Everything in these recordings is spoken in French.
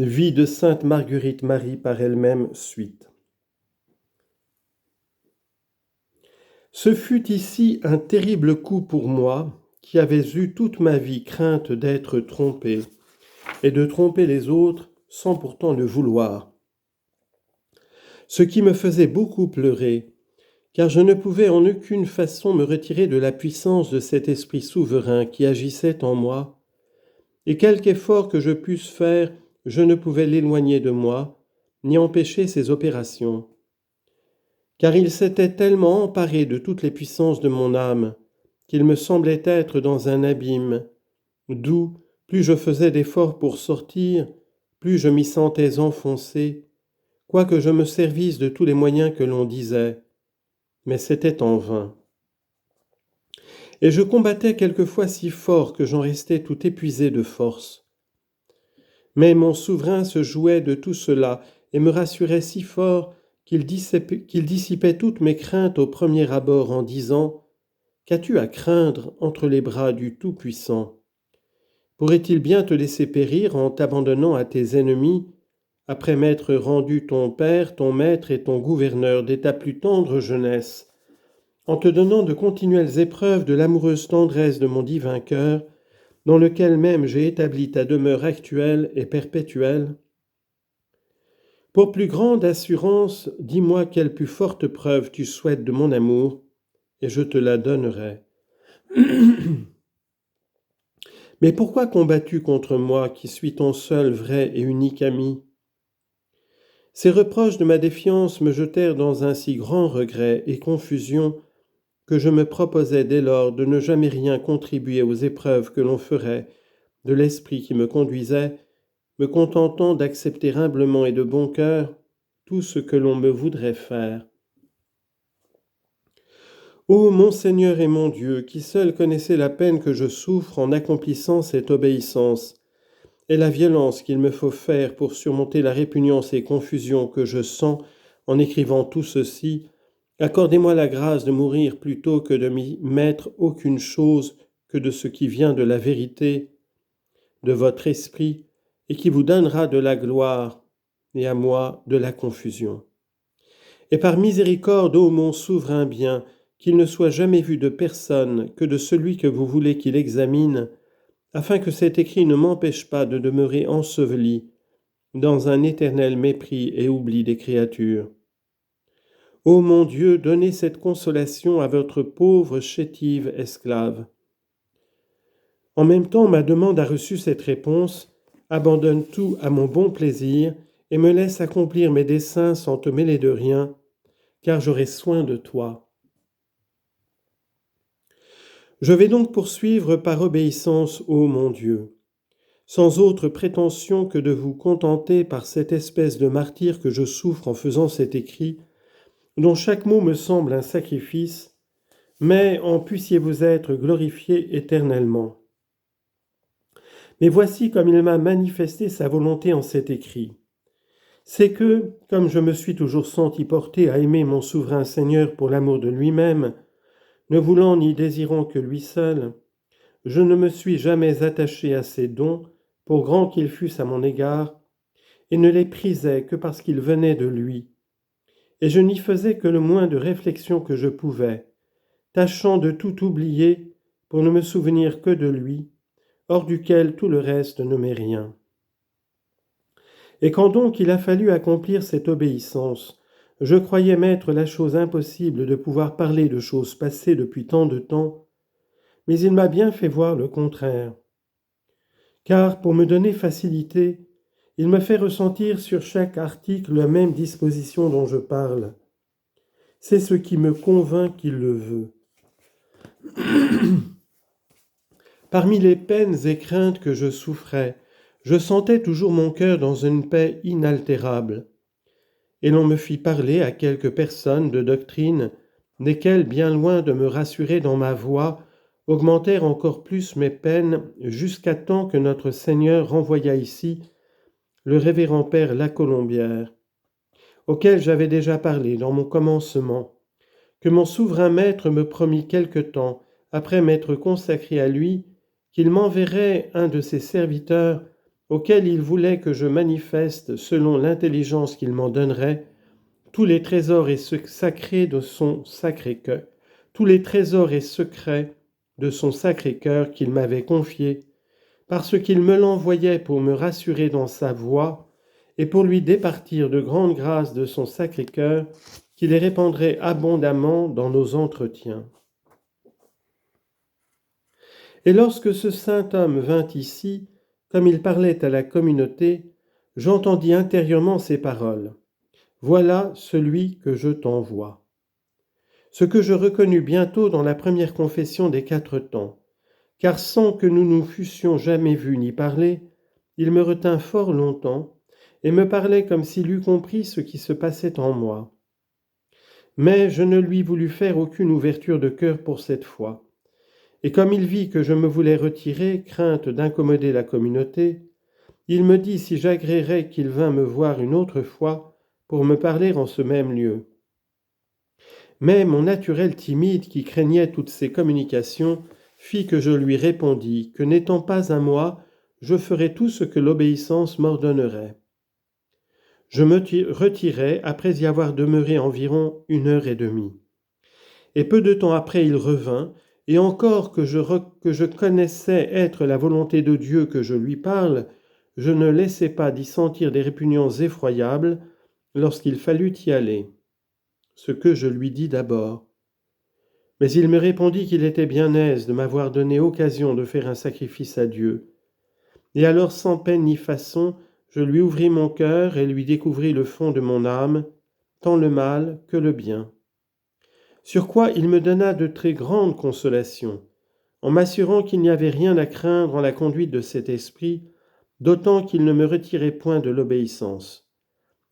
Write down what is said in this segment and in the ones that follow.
Vie de sainte Marguerite Marie par elle-même, suite. Ce fut ici un terrible coup pour moi, qui avais eu toute ma vie crainte d'être trompé, et de tromper les autres sans pourtant le vouloir. Ce qui me faisait beaucoup pleurer, car je ne pouvais en aucune façon me retirer de la puissance de cet esprit souverain qui agissait en moi, et quelque effort que je pusse faire, je ne pouvais l'éloigner de moi, ni empêcher ses opérations. Car il s'était tellement emparé de toutes les puissances de mon âme, qu'il me semblait être dans un abîme, d'où, plus je faisais d'efforts pour sortir, plus je m'y sentais enfoncé, quoique je me servisse de tous les moyens que l'on disait, mais c'était en vain. Et je combattais quelquefois si fort que j'en restais tout épuisé de force. Mais mon souverain se jouait de tout cela et me rassurait si fort qu'il dissipait toutes mes craintes au premier abord en disant « Qu'as-tu à craindre entre les bras du Tout-Puissant ? Pourrait-il bien te laisser périr en t'abandonnant à tes ennemis, après m'être rendu ton père, ton maître et ton gouverneur dès ta plus tendre jeunesse, en te donnant de continuelles épreuves de l'amoureuse tendresse de mon divin cœur, dans lequel même j'ai établi ta demeure actuelle et perpétuelle ? Pour plus grande assurance, dis-moi quelle plus forte preuve tu souhaites de mon amour, et je te la donnerai. Mais pourquoi combats-tu contre moi, qui suis ton seul vrai et unique ami ? Ces reproches de ma défiance me jetèrent dans un si grand regret et confusion que je me proposais dès lors de ne jamais rien contribuer aux épreuves que l'on ferait de l'esprit qui me conduisait, me contentant d'accepter humblement et de bon cœur tout ce que l'on me voudrait faire. Ô mon Seigneur et mon Dieu, qui seul connaissez la peine que je souffre en accomplissant cette obéissance, et la violence qu'il me faut faire pour surmonter la répugnance et confusion que je sens en écrivant tout ceci, accordez-moi la grâce de mourir plutôt que de m'y mettre aucune chose que de ce qui vient de la vérité, de votre esprit, et qui vous donnera de la gloire, et à moi de la confusion. Et par miséricorde, ô mon souverain bien, qu'il ne soit jamais vu de personne que de celui que vous voulez qu'il examine, afin que cet écrit ne m'empêche pas de demeurer enseveli dans un éternel mépris et oubli des créatures. Ô mon Dieu, donnez cette consolation à votre pauvre chétive esclave. En même temps, ma demande a reçu cette réponse, abandonne tout à mon bon plaisir et me laisse accomplir mes desseins sans te mêler de rien, car j'aurai soin de toi. Je vais donc poursuivre par obéissance, ô mon Dieu, sans autre prétention que de vous contenter par cette espèce de martyre que je souffre en faisant cet écrit, dont chaque mot me semble un sacrifice, mais en puissiez-vous être glorifié éternellement. Mais voici comme il m'a manifesté sa volonté en cet écrit. C'est que, comme je me suis toujours senti porté à aimer mon souverain Seigneur pour l'amour de lui-même, ne voulant ni désirant que lui seul, je ne me suis jamais attaché à ses dons, pour grands qu'ils fussent à mon égard, et ne les prisais que parce qu'ils venaient de lui. Et je n'y faisais que le moins de réflexion que je pouvais, tâchant de tout oublier pour ne me souvenir que de lui, hors duquel tout le reste ne m'est rien. Et quand donc il a fallu accomplir cette obéissance, je croyais m'être la chose impossible de pouvoir parler de choses passées depuis tant de temps, mais il m'a bien fait voir le contraire. Car, pour me donner facilité, il me fait ressentir sur chaque article la même disposition dont je parle. C'est ce qui me convainc qu'il le veut. Parmi les peines et craintes que je souffrais, je sentais toujours mon cœur dans une paix inaltérable. Et l'on me fit parler à quelques personnes de doctrine, lesquelles, bien loin de me rassurer dans ma voix, augmentèrent encore plus mes peines jusqu'à temps que notre Seigneur renvoya ici le révérend père Lacolombière, auquel j'avais déjà parlé dans mon commencement, que mon souverain maître me promit quelque temps, après m'être consacré à lui, qu'il m'enverrait un de ses serviteurs auquel il voulait que je manifeste, selon l'intelligence qu'il m'en donnerait, tous les trésors et sacrés de son Sacré-Cœur, tous les trésors et secrets de son Sacré-Cœur qu'il m'avait confiés, parce qu'il me l'envoyait pour me rassurer dans sa voie et pour lui départir de grandes grâces de son Sacré-Cœur qui les répandrait abondamment dans nos entretiens. Et lorsque ce saint homme vint ici, comme il parlait à la communauté, j'entendis intérieurement ces paroles. Voilà celui que je t'envoie. Ce que je reconnus bientôt dans la première confession des 4 temps, car sans que nous nous fussions jamais vus ni parlé, il me retint fort longtemps et me parlait comme s'il eût compris ce qui se passait en moi. Mais je ne lui voulus faire aucune ouverture de cœur pour cette fois. Et comme il vit que je me voulais retirer, crainte d'incommoder la communauté, il me dit si j'agréerais qu'il vînt me voir une autre fois pour me parler en ce même lieu. Mais mon naturel timide, qui craignait toutes ces communications, fit que je lui répondis que n'étant pas à moi, je ferais tout ce que l'obéissance m'ordonnerait. Je me retirai après y avoir demeuré environ 1h30. Et peu de temps après il revint, et encore que je connaissais être la volonté de Dieu que je lui parle, je ne laissai pas d'y sentir des répugnances effroyables lorsqu'il fallut y aller. Ce que je lui dis d'abord. Mais il me répondit qu'il était bien aise de m'avoir donné occasion de faire un sacrifice à Dieu. Et alors sans peine ni façon, je lui ouvris mon cœur et lui découvris le fond de mon âme, tant le mal que le bien. Sur quoi il me donna de très grandes consolations, en m'assurant qu'il n'y avait rien à craindre en la conduite de cet esprit, d'autant qu'il ne me retirait point de l'obéissance,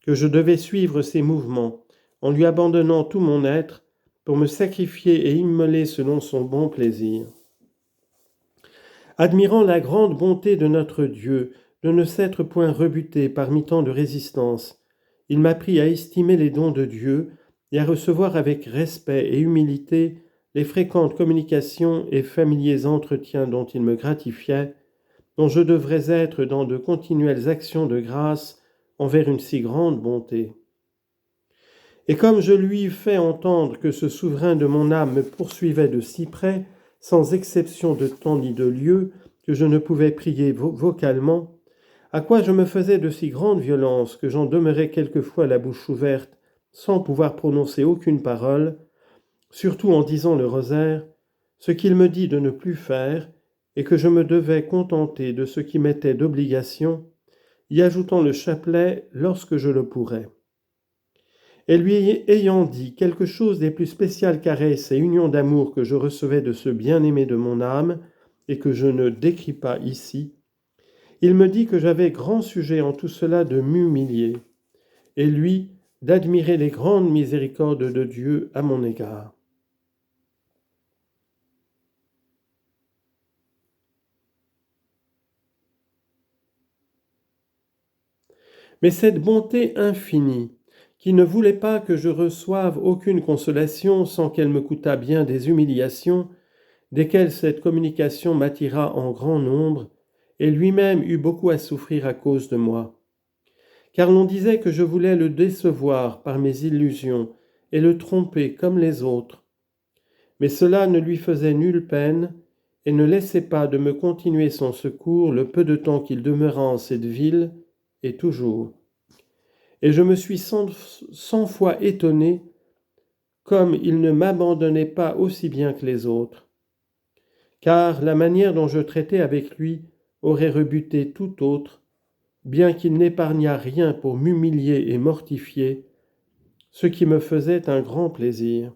que je devais suivre ses mouvements, en lui abandonnant tout mon être, pour me sacrifier et immoler selon son bon plaisir. Admirant la grande bonté de notre Dieu, de ne s'être point rebuté parmi tant de résistance, il m'apprit à estimer les dons de Dieu et à recevoir avec respect et humilité les fréquentes communications et familiers entretiens dont il me gratifiait, dont je devrais être dans de continuelles actions de grâce envers une si grande bonté. Et comme je lui eus fait entendre que ce souverain de mon âme me poursuivait de si près, sans exception de temps ni de lieu, que je ne pouvais prier vocalement, à quoi je me faisais de si grande violence que j'en demeurais quelquefois la bouche ouverte, sans pouvoir prononcer aucune parole, surtout en disant le rosaire, ce qu'il me dit de ne plus faire, et que je me devais contenter de ce qui m'était d'obligation, y ajoutant le chapelet lorsque je le pourrais. Et lui ayant dit quelque chose des plus spéciales caresses et unions d'amour que je recevais de ce bien-aimé de mon âme, et que je ne décris pas ici, il me dit que j'avais grand sujet en tout cela de m'humilier, et lui d'admirer les grandes miséricordes de Dieu à mon égard. Mais cette bonté infinie, qui ne voulait pas que je reçoive aucune consolation sans qu'elle me coûtât bien des humiliations, desquelles cette communication m'attira en grand nombre, et lui-même eut beaucoup à souffrir à cause de moi. Car l'on disait que je voulais le décevoir par mes illusions et le tromper comme les autres. Mais cela ne lui faisait nulle peine et ne laissait pas de me continuer son secours le peu de temps qu'il demeura en cette ville, et toujours. Et je me suis 100 fois étonné comme il ne m'abandonnait pas aussi bien que les autres. Car la manière dont je traitais avec lui aurait rebuté tout autre, bien qu'il n'épargnât rien pour m'humilier et mortifier, ce qui me faisait un grand plaisir.